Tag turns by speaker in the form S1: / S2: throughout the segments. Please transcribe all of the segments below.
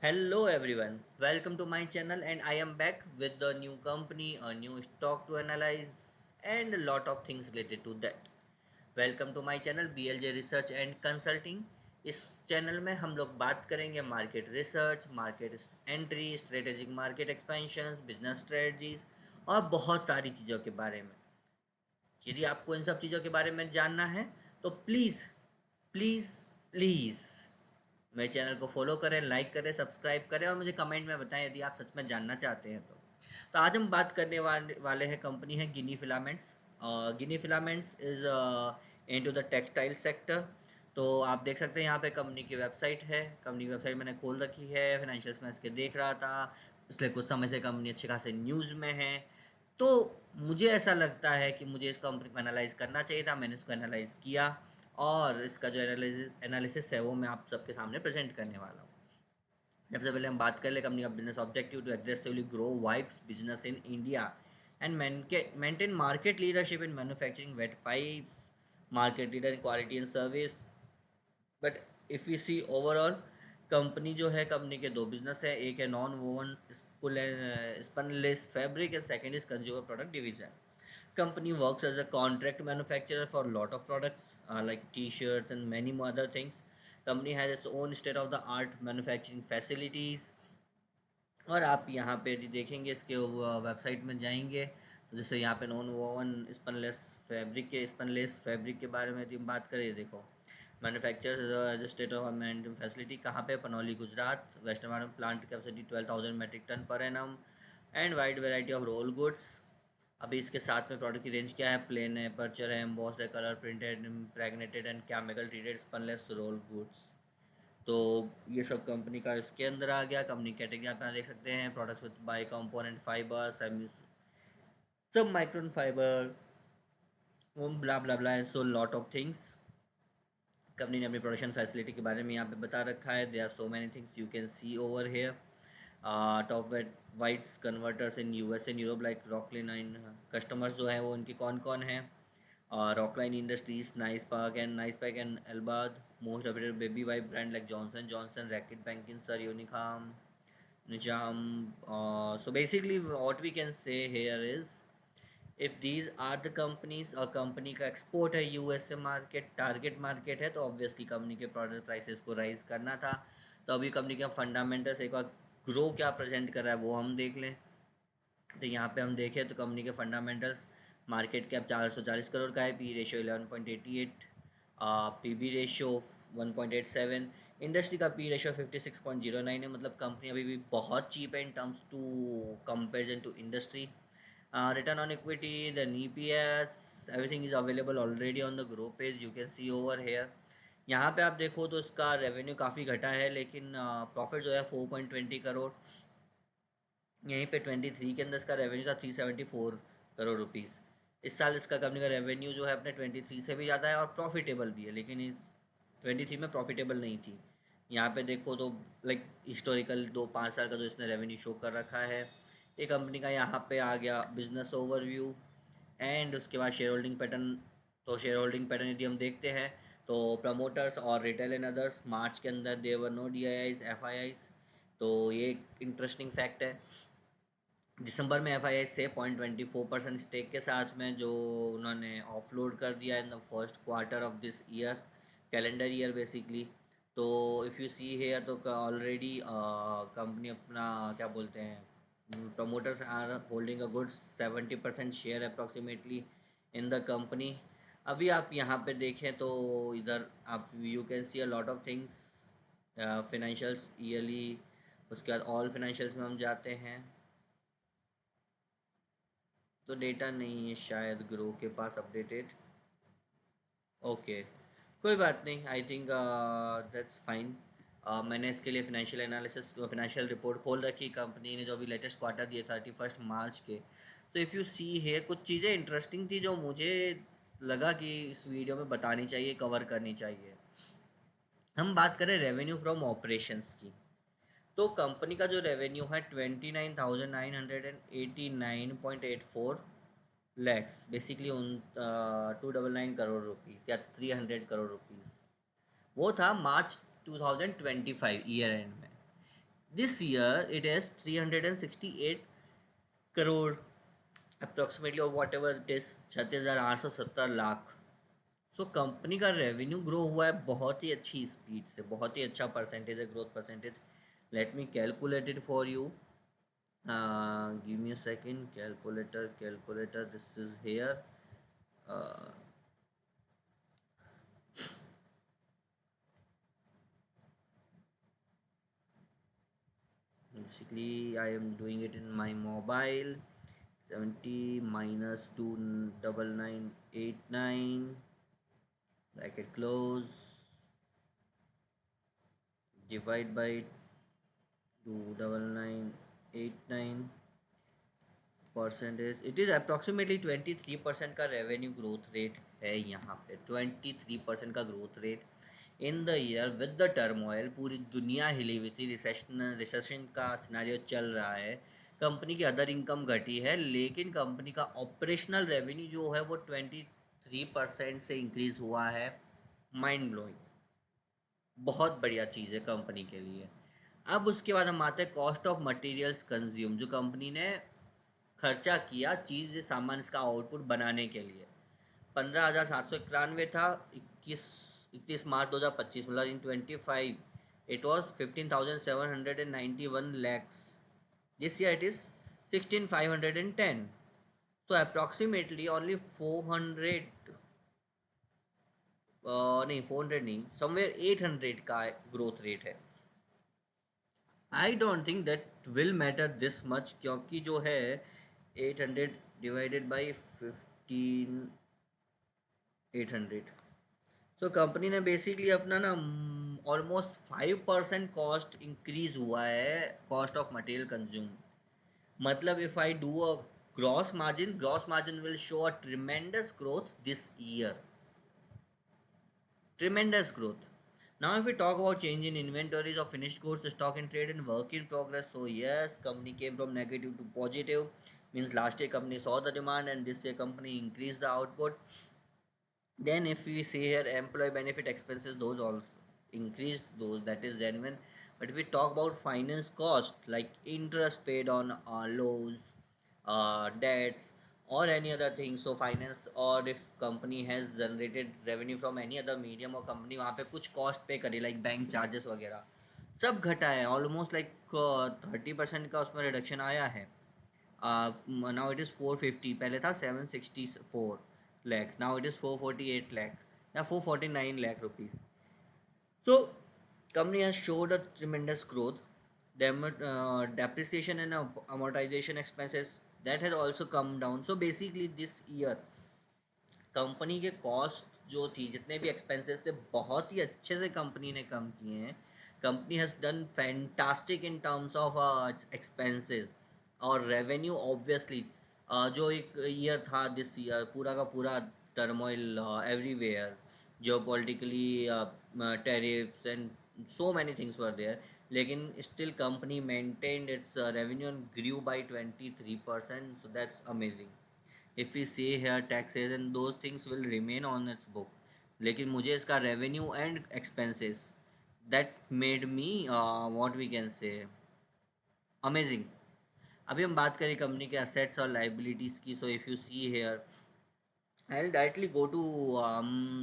S1: Hello everyone, welcome to my channel and I am back with the new company, a new stock to analyze and a lot of things related to that. Welcome to my channel BLJ Research and Consulting. इस channel में हम लोग बात करेंगे market research, market entry, strategic market expansion, business strategies और बहुत सारी चीज़ों के बारे में। यदि आपको इन सब चीज़ों के बारे में जानना है तो प्लीज़ प्लीज़ प्लीज़ मेरे चैनल को फॉलो करें, लाइक करें, सब्सक्राइब करें और मुझे कमेंट में बताएं यदि आप सच में जानना चाहते हैं तो आज हम बात करने वाले हैं कंपनी है Ginni Filaments. Ginni Filaments is into the textile sector. तो आप देख सकते हैं यहाँ पे कंपनी की वेबसाइट है। कंपनी की वेबसाइट मैंने खोल रखी है, फाइनेंशियल्स में इसके देख रहा था, इसलिए कुछ समय से कंपनी अच्छे खासे न्यूज़ में है। तो मुझे ऐसा लगता है कि मुझे इस कंपनी को एनालाइज़ करना चाहिए था। मैंने इसको एनालाइज़ किया और इसका जो एनालिसिस है वो मैं आप सबके सामने प्रेजेंट करने वाला हूँ। सबसे पहले हम बात कर ले कंपनी का business objective to aggressively grow wipes business in India and maintain market leadership in manufacturing wet wipes, market leader in quality and service. But if you see overall company जो है, कंपनी के दो business है, एक है non woven spunlace fabric and second is consumer product division. Company works as a contract manufacturer for a lot of products like t-shirts and many more other things. Company has its own state of the art manufacturing facilities। और आप यहाँ पे यदि देखेंगे इसके website में जाएंगे तो जैसे यहाँ पे नॉन वोवन स्पनलेस फैब्रिक के बारे में यदि हम बात करें, देखो manufacture state of manufacturing facility कहाँ पे, Panoli Gujarat, western plant capacity 12,000 metric tonne per annum and wide variety of roll goods. अभी इसके साथ में प्रोडक्ट की रेंज क्या है, प्लेन है, पर्चर है, एम्बॉस्ड है, colour printed, impregnated and chemical treated spunlace roll goods. तो ये सब कंपनी का इसके अंदर आ गया। कंपनी कैटेगरी आप यहाँ देख सकते हैं, products with bi component fibre, sub micron fibre, blah blah blah and so lot of things. Company ने अपनी प्रोडक्शन फैसिलिटी के बारे में यहाँ पे बता रखा है। There are so many things you can see over here. Top wet wipes converters in US and Europe like Rockline Inc. Customers जो हैं वो उनके कौन कौन हैं, Rockline Industries, Nice Pak and Albaad, most reputed baby wipe brand like Johnson Johnson, Reckitt Benckiser, Unicharm, निजाम। So basically what we can say here is if these are the companies और company का export है USA market, target market है, तो obviously company के product prices को rise करना था। तो अभी कंपनी के फंडामेंटल्स एक बार ग्रो क्या प्रेजेंट कर रहा है वो हम देख लें। तो यहाँ पे हम देखें तो कंपनी के फंडामेंटल्स, मार्केट कैप 440 करोड़ का है, P ratio 11.88, P B ratio 1.87, industry का पी रेशियो 56.09 है। मतलब कंपनी अभी भी बहुत चीप है in terms to comparison to industry. Return on equity, then EPS, everything is available already on the Groww page, you can see over here. यहाँ पे आप देखो तो इसका रेवेन्यू काफ़ी घटा है, लेकिन प्रॉफिट जो है 4.20 करोड़। यहीं पे 23 के अंदर इसका रेवेन्यू था 374 करोड़ रुपीज़। इस साल इसका कंपनी का रेवेन्यू जो है अपने 23 से भी ज़्यादा है और प्रॉफिटेबल भी है, लेकिन इस 23 में प्रॉफिटेबल नहीं थी। यहाँ पे देखो तो लाइक हिस्टोरिकल 2-5 साल का जो इसने रेवेन्यू शो कर रखा है। ये कंपनी का यहाँ पे आ गया बिजनेस ओवरव्यू एंड उसके बाद शेयर होल्डिंग पैटर्न। तो शेयर होल्डिंग पैटर्न यदि हम देखते हैं तो प्रमोटर्स और रिटेल एंड अदर्स, मार्च के अंदर there were no D I Is F I Is. तो ये एक इंटरेस्टिंग फैक्ट है। दिसंबर में एफ आई थे 0.24% स्टेक के साथ में, जो उन्होंने ऑफलोड कर दिया in the first quarter of this year, calendar year basically. तो इफ़ यू सी हेयर तो ऑलरेडी कंपनी अपना क्या बोलते हैं, promoters are holding a good 70% share approximately in the company. अभी आप यहाँ पे देखें तो इधर आप you can see a lot of things, financials yearly. उसके बाद ऑल फिनेंशियल्स में हम जाते हैं तो डेटा नहीं है शायद ग्रो के पास अपडेटेड। ओके, कोई बात नहीं, आई थिंक दैट्स फाइन। मैंने इसके लिए फिनेंशियल एनालिसिस, फिनेंशियल रिपोर्ट खोल रखी कंपनी ने जो अभी लेटेस्ट क्वार्टर दिए 31 मार्च के। तो इफ़ यू सी है कुछ चीज़ें इंटरेस्टिंग थी जो मुझे लगा कि इस वीडियो में बतानी चाहिए, कवर करनी चाहिए। हम बात करें रेवेन्यू फ्रॉम ऑपरेशंस की, तो कंपनी का जो रेवेन्यू है 29,989.84 लैक्स, बेसिकली उन 299 करोड़ रुपीज़ या 300 करोड़ रुपीज़, वो था मार्च 2025 ईयर एंड में। This year it is 368 crore approximately, or whatever it is, 36,870 lakh. So company का रेवेन्यू ग्रो हुआ है बहुत ही अच्छी स्पीड से, बहुत ही अच्छा परसेंटेज है, growth percentage. Let me calculate it for you. Give me a second. Calculator this is here. Basically, I am doing it in my mobile. 70 minus 29989, bracket close, divide by 29989, percentage it is approximately 23% का revenue growth rate है यहाँ पे. 23% का growth rate in the year with the turmoil. पूरी दुनिया हिली हुई थी, रिसेशन का सिनारियो चल रहा है. कंपनी की अदर इनकम घटी है, लेकिन कंपनी का ऑपरेशनल रेवेन्यू जो है वो 23% से इंक्रीज़ हुआ है. माइंड ब्लोइंग, बहुत बढ़िया चीज़ है कंपनी के लिए. अब उसके बाद हम आते हैं कॉस्ट ऑफ मटेरियल्स कंज्यूम, जो कंपनी ने खर्चा किया चीज़ सामान इसका आउटपुट बनाने के लिए. 15,791 था 31 मार्च 2025, मतलब इन 25 it was 15,791 lakhs. This year it is 16,510. So approximately only 400, नहीं 400 नहीं, समवेयर 800 का ग्रोथ रेट है. I don't think that will matter this much, क्योंकि जो है 800 डिवाइडेड बाई 15,800. सो कंपनी ने बेसिकली अपना ना ऑलमोस्ट 5% कॉस्ट इंक्रीज हुआ है, कॉस्ट ऑफ मटेरियल कंज्यूम. मतलब if I do a gross margin will show a tremendous growth this year. Tremendous growth. Now, if we talk about change in inventories of finished goods, stock in trade, and work in progress, so yes, company came from negative to positive. Means last year company saw the demand, and this year company increased the output. Then, if we see here employee benefit expenses, those also increased. Those, that is genuine. But if we talk about finance cost, like interest paid on loans, debts, or any other thing, so finance, or if company has generated revenue from any other medium, or company वहाँ पे कुछ cost पे करे like bank charges वगैरह, सब घटा है. Almost like 30% का उसमें रिडक्शन आया है. नाउ इट इज़ 450, पहले था 764 lakh, now it is 448 lakh या 449 lakh rupees. So company has showed a tremendous growth. Depreciation and amortization expenses, that has also come down. So basically this year company के cost जो थी, जितने भी expenses थे, बहुत ही अच्छे से कंपनी ने कम किए हैं. Company has done fantastic in terms of expenses और रेवेन्यू. ऑब्वियसली जो एक ईयर था दिस ईयर, पूरा का पूरा turmoil everywhere, Jio politically, tariffs and so many things were there, लेकिन still company maintained its revenue and grew by 23%. So that's amazing. If we see here taxes and those things will remain on its book, लेकिन मुझे इसका revenue and expenses, that made me what we can say amazing. अभी हम बात करें company के assets और liabilities की. So if you see here, I directly go to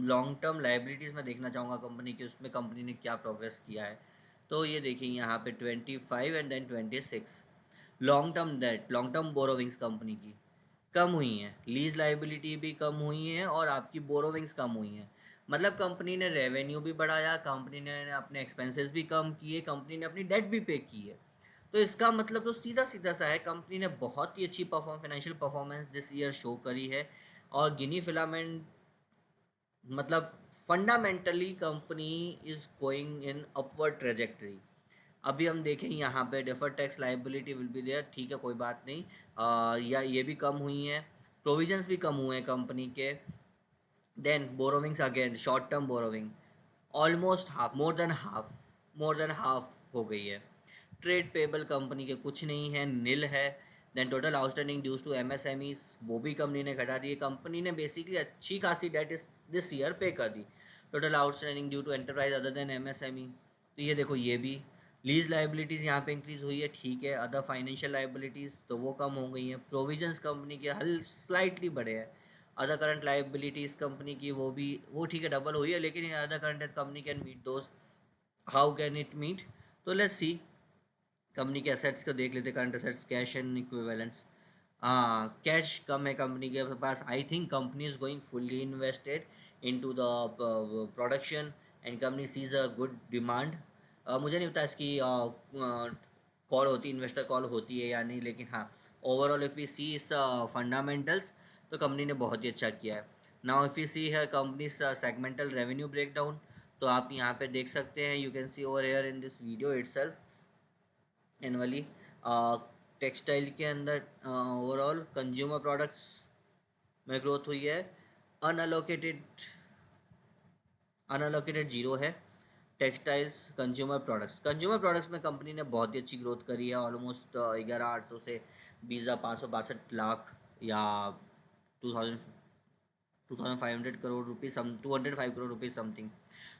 S1: long term liabilities में देखना चाहूँगा कंपनी की, उसमें कंपनी ने क्या प्रोग्रेस किया है. तो ये देखिए यहाँ पे 25 and then 26. Long term debt, long term borrowings company की कम हुई हैं, लीज लाइबिलिटी भी कम हुई हैं, और आपकी बोरोविंग्स कम हुई हैं. मतलब कंपनी ने रेवेन्यू भी बढ़ाया, कंपनी ने अपने एक्सपेंसेस भी कम किए, कंपनी ने अपनी डेट भी पे की है. तो इसका मतलब तो सीधा सीधा सा है, कंपनी ने बहुत ही अच्छी financial performance this year show करी है. और गिनी फिलामेंट, मतलब fundamentally company is going in upward trajectory. अभी हम देखें यहाँ पे defer tax liability will be there, ठीक है, कोई बात नहीं. या ये भी कम हुई हैं, प्रोविजंस भी कम हुए हैं कंपनी के. Then borrowings, again short term borrowing almost half, more than half हो गई है. ट्रेड पेबल कंपनी के कुछ नहीं है, नील है. Then total outstanding dues to MSMEs, वो भी कंपनी ने घटा दी है. कंपनी ने बेसिकली अच्छी खासी डेट इस दिस ईयर पे कर दी. Total outstanding due to enterprise other than MSME, तो ये देखो ये भी. लीज लाइबिलिटीज़ यहाँ पे इंक्रीज़ हुई है, ठीक है। अदर फाइनेंशियल लाइबिलिटीज़ तो वो कम हो गई हैं। प्रोविजंस कंपनी के हल स्लाइटली बढ़े हैं। अदर करंट लाइबिलिटीज़ कंपनी की वो ठीक है डबल हुई है, लेकिन other current company can meet those. How can it meet? तो लेट्स सी। कंपनी के एसेट्स को देख लेते, current assets, cash and equivalents. हाँ, कैश कम है कंपनी के पास। I think company is going fully invested into the production and company sees a good demand. मुझे नहीं पता इसकी कॉल होती, इन्वेस्टर कॉल होती है या नहीं, लेकिन हाँ, ओवरऑल इफ़ वी सी इस फंडामेंटल्स, तो कंपनी ने बहुत ही अच्छा किया है। नाउ इफ़ यू सी है कंपनी सेगमेंटल रेवेन्यू ब्रेकडाउन, तो आप यहाँ पे देख सकते हैं, you can see over here in this video itself annually. Textile के अंदर ओवरऑल कंज्यूमर प्रोडक्ट्स में ग्रोथ हुई है। अनअलोकेटेड अनअलोकेटेड जीरो है। टेक्सटाइल्स, कंज्यूमर प्रोडक्ट्स में कंपनी ने बहुत ही अच्छी ग्रोथ करी है, ऑलमोस्ट 11,800 से 20,562 लाख, या 2000 2500 crore rupees, 205 crore rupees something.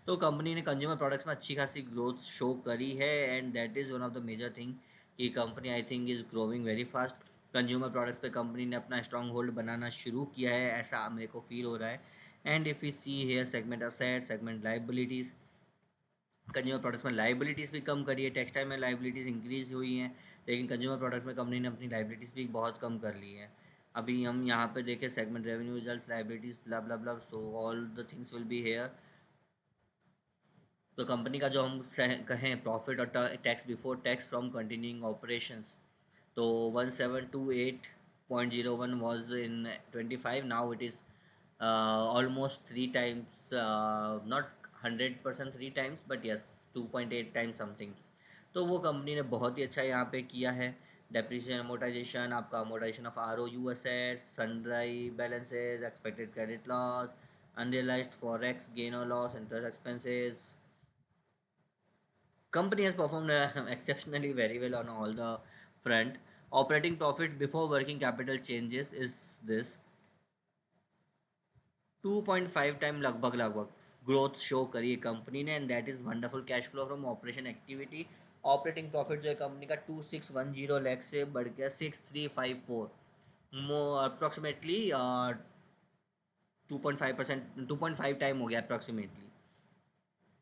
S1: तो कंपनी ने कंज्यूमर प्रोडक्ट्स में अच्छी खासी ग्रोथ शो करी है, and that is one of the major thing कि company I think is growing very fast. Consumer products पे कंपनी ने अपना स्ट्रॉन्ग होल्ड बनाना शुरू किया है, ऐसा मेरे को फील हो रहा है। And if you see here segment asset, segment liabilities, consumer products में लाइबिलिटीज़ भी कम करी है। टेक्सटाइल में लाइबिलिटीज़ इंक्रीज हुई हैं, लेकिन कंज्यूमर प्रोडक्ट्स में कंपनी ने अपनी लाइबिलिटीज़ भी बहुत कम कर ली है। अभी हम यहाँ पे देखें segment revenue results, liabilities, blah blah blah, so all the things will be here. तो कंपनी का जो हम कहें प्रॉफिट और tax before tax from continuing operations, तो 1728.01 was in 25. Now it is almost three times, not 100% three times, but yes 2.8 times something. तो वो company ने बहुत ही अच्छा यहाँ पे किया है। डेप्रिसिएशन अमोटाइजेशन, आपका amortisation of R O U assets, sundry balances, expected credit loss, unrealised forex gain और loss, interest expenses, company has performed exceptionally very well on all the front. Operating profit before working capital changes is this 2.5 time लगभग लगभग growth show करी है company ने, and that is wonderful. Cash flow from operation activity, operating profit जो है company का 2610 लाख से बढ़ गया 6354, मो अप्रॉक्सीमेटली 2.5%, 2.5 टाइम हो गया अप्रॉक्सीमेटली।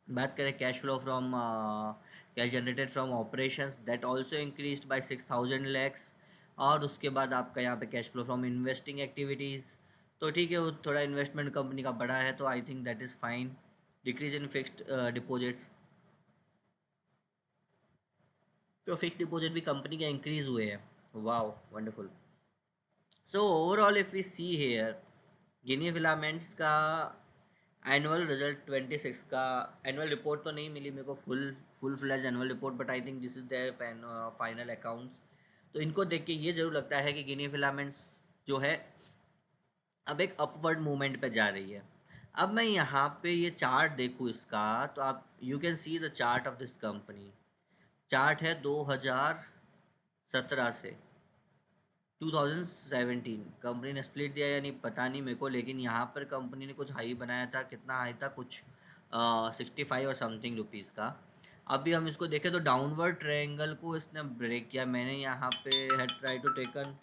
S1: बात करें cash flow from cash generated from operations, that also increased by 6000 lakhs. और उसके बाद आपका यहाँ पे cash flow from investing activities, तो ठीक है, वो थोड़ा इन्वेस्टमेंट कंपनी का बड़ा है, तो I think that is fine. Decrease in fixed deposits, तो फिक्स्ड डिपॉजिट भी कंपनी के इंक्रीज हुए हैं। Wow, wonderful. So overall if we see here, Gini filaments का एनुअल रिजल्ट 26 का एनुअल रिपोर्ट तो नहीं मिली मेरे को, full fledged annual report, but I think this is their final accounts. तो इनको देख के ये ज़रूर लगता है कि गिनी फिलामेंट्स जो है अब एक अपवर्ड मूवमेंट पे जा रही है। अब मैं यहाँ पे ये चार्ट देखूँ इसका, तो आप you can see the chart of this company. Chart है 2017 से 2017। कंपनी ने स्प्लिट दिया या नहीं पता नहीं मेरे को, लेकिन यहाँ पर कंपनी ने कुछ हाई बनाया था। कितना हाई था? कुछ 65 और समथिंग रुपीज़ का। अभी हम इसको देखें तो डाउनवर्ड ट्रायंगल को इसने ब्रेक किया। मैंने यहाँ पे हैड ट्राई टू टेकन